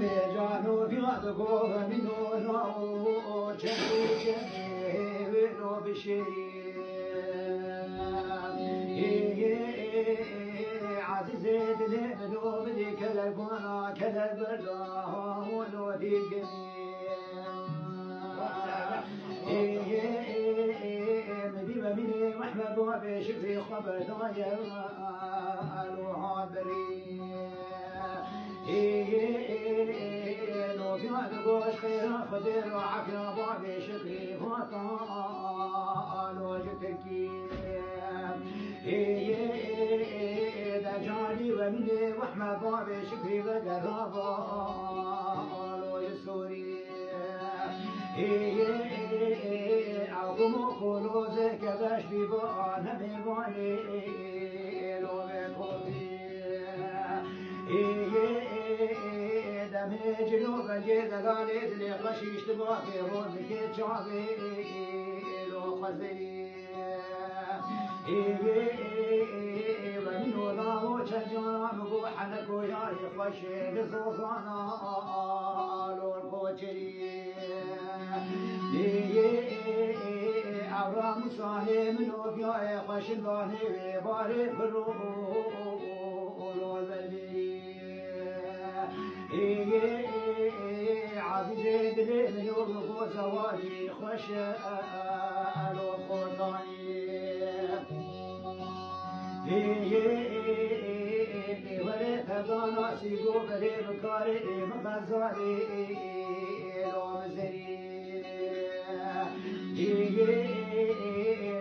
جانو فياد قوم منو جنبي جنبي ولو بشير عزيزي دلي منو بدي كلبنا كلب الله ولو دي مدي بمني محمد وبشكري خبر داير الوها بري لو في هذا الجوش خير خدير وعكنا بابي شكري فطال وجتكي دا جاني ومني واحمد بابي شكري بقرابا ويسوري عظم خلوزك باش بيبان بيباني لو بكوبي دمي جنوب الجيد قالت لي خشيش تباكي روزك تشافي لو خزي ومنو ضاو تشجعنا مبوح لك وياي خشي بصوصانا لو الكوتشري عبرا مصاني منو فياي خشي داني ويباري كروه لو البلبي عزيزي دلي منو بفو زواجي خوش لو خطاني ولي تبانا سيقو بري بكاري مغزالي لو مزري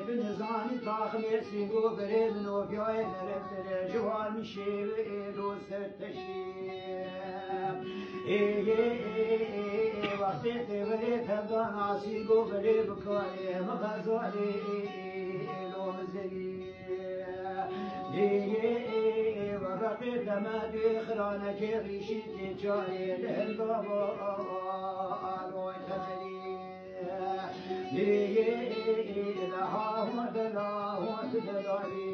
بنزاني طاخمي سيقو بري منو فياي نرفتر جوال مشي لو ستشي وقتي بري تبانا سيقو بري بكاري مغزالي لو مزري وبقيت ما بخرانك ريشتي جاري للبابا ويتمري لها ودلا ودلالي